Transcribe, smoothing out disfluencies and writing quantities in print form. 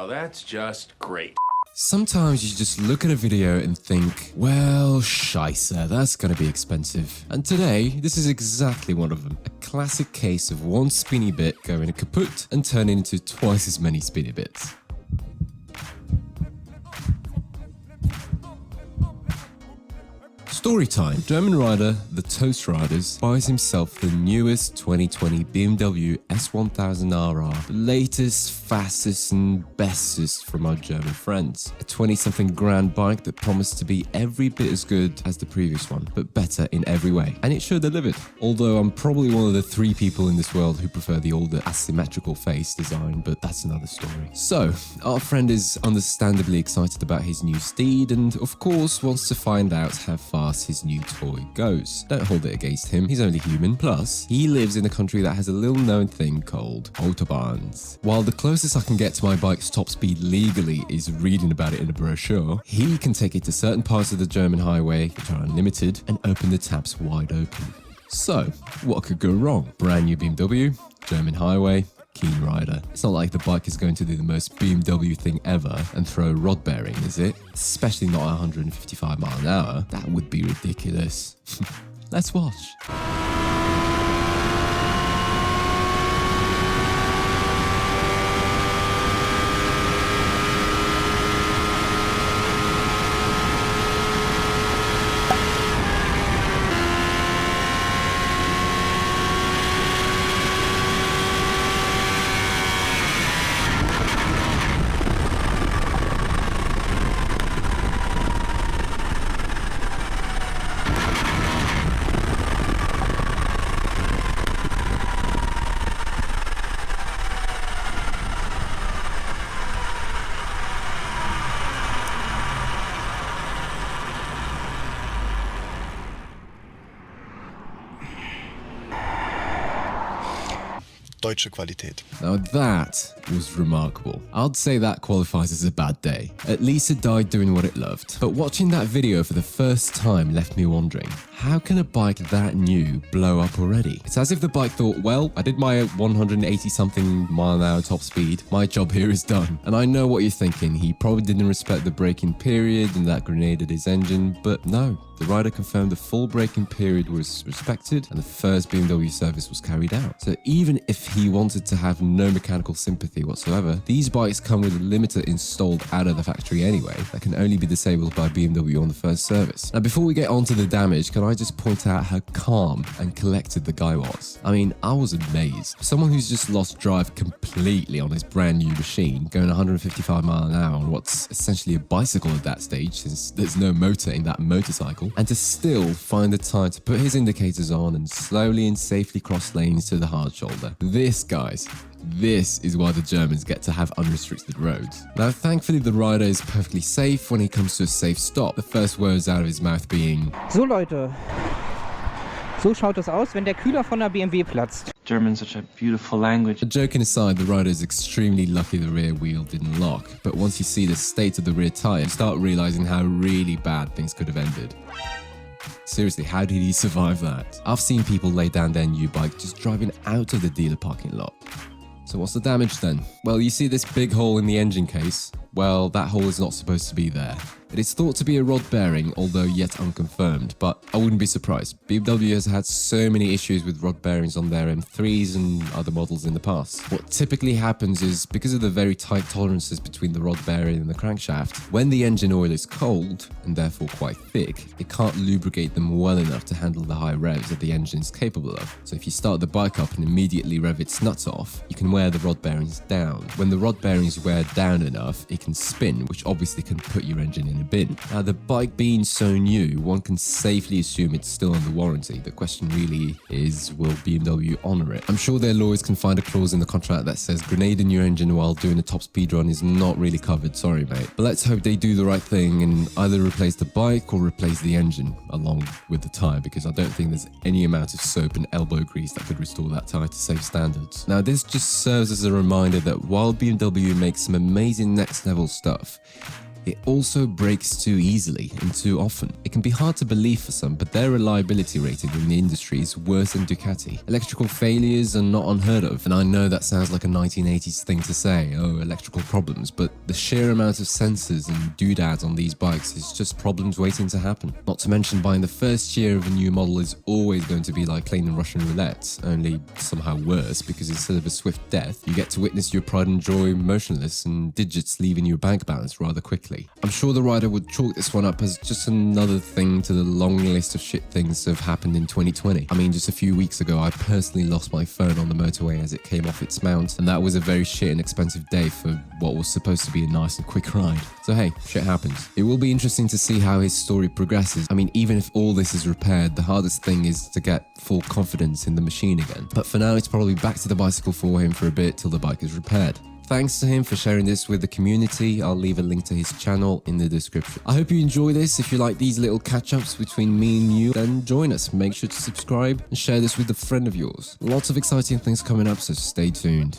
Now that's just great. Sometimes you just look at a video and think, well, scheisse, that's gonna be expensive. And today, this is exactly one of them. A classic case of one spinny bit going kaput and turning into twice as many spinny bits. Story time. German rider TheToastRiders buys himself the newest 2020 BMW S1000RR, the latest, fastest and bestest from our German friends. A 20-something grand bike that promised to be every bit as good as the previous one, but better in every way. And it sure delivered. Although I'm probably one of the 3 people in this world who prefer the older asymmetrical face design, but that's another story. So, our friend is understandably excited about his new steed and of course wants to find out how fast his new toy goes. Don't hold it against him, he's only human. Plus, he lives in a country that has a little known thing called autobahns. While the closest I can get to my bike's top speed legally is reading about it in a brochure, he can take it to certain parts of the German highway, which are unlimited, and open the taps wide open. So, what could go wrong? Brand new BMW, German highway, keen rider. It's not like the bike is going to do the most BMW thing ever and throw a rod bearing, is it? Especially not 155 miles an hour. That would be ridiculous. Let's watch. Deutsche Qualität. Now that was remarkable. I'd say that qualifies as a bad day. At least it died doing what it loved. But watching that video for the first time left me wondering, how can a bike that new blow up already? It's as if the bike thought, well, I did my 180 something mile an hour top speed, my job here is done. And I know what you're thinking, he probably didn't respect the braking period and that grenaded his engine, but no. The rider confirmed the full braking period was respected and the first BMW service was carried out. So even if he wanted to have no mechanical sympathy whatsoever, these bikes come with a limiter installed out of the factory anyway that can only be disabled by BMW on the first service. Now before we get on to the damage, can I just point out how calm and collected the guy was? I mean, I was amazed. Someone who's just lost drive completely on his brand new machine, going 155 miles an hour on what's essentially a bicycle at that stage since there's no motor in that motorcycle, and to still find the time to put his indicators on and slowly and safely cross lanes to the hard shoulder. This, guys, this is why the Germans get to have unrestricted roads. Now, thankfully, the rider is perfectly safe when he comes to a safe stop, the first words out of his mouth being, So Leute, so schaut es aus, wenn der Kühler von der BMW platzt. German's such a beautiful language. Joking aside, the rider is extremely lucky the rear wheel didn't lock, but once you see the state of the rear tyre, you start realizing how really bad things could have ended. Seriously, how did he survive that? I've seen people lay down their new bike just driving out of the dealer parking lot. So what's the damage then? Well, you see this big hole in the engine case? Well, that hole is not supposed to be there. It is thought to be a rod bearing, although yet unconfirmed, but I wouldn't be surprised. BMW has had so many issues with rod bearings on their M3s and other models in the past. What typically happens is, because of the very tight tolerances between the rod bearing and the crankshaft, when the engine oil is cold, and therefore quite thick, it can't lubricate them well enough to handle the high revs that the engine is capable of. So if you start the bike up and immediately rev its nuts off, you can wear the rod bearings down. When the rod bearings wear down enough, it can spin, which obviously can put your engine in a bin. Now, the bike being so new, one can safely assume it's still under warranty. The question really is, will BMW honour it? I'm sure their lawyers can find a clause in the contract that says grenading your engine while doing a top speed run is not really covered, sorry mate. But let's hope they do the right thing and either replace the bike or replace the engine along with the tyre, because I don't think there's any amount of soap and elbow grease that could restore that tyre to safe standards. Now, this just serves as a reminder that while BMW makes some amazing next level stuff, It also breaks too easily and too often. It can be hard to believe for some, but their reliability rating in the industry is worse than Ducati. Electrical failures are not unheard of, and I know that sounds like a 1980s thing to say, oh, electrical problems, but the sheer amount of sensors and doodads on these bikes is just problems waiting to happen. Not to mention, buying the first year of a new model is always going to be like playing Russian roulette, only somehow worse, because instead of a swift death, you get to witness your pride and joy motionless and digits leaving your bank balance rather quickly. I'm sure the rider would chalk this one up as just another thing to the long list of shit things that have happened in 2020. I mean, just a few weeks ago, I personally lost my phone on the motorway as it came off its mount, and that was a very shit and expensive day for what was supposed to be a nice and quick ride. So hey, shit happens. It will be interesting to see how his story progresses. I mean, even if all this is repaired, the hardest thing is to get full confidence in the machine again. But for now, it's probably back to the bicycle for him for a bit till the bike is repaired. Thanks to him for sharing this with the community. I'll leave a link to his channel in the description. I hope you enjoy this. If you like these little catch-ups between me and you, then join us. Make sure to subscribe and share this with a friend of yours. Lots of exciting things coming up, so stay tuned.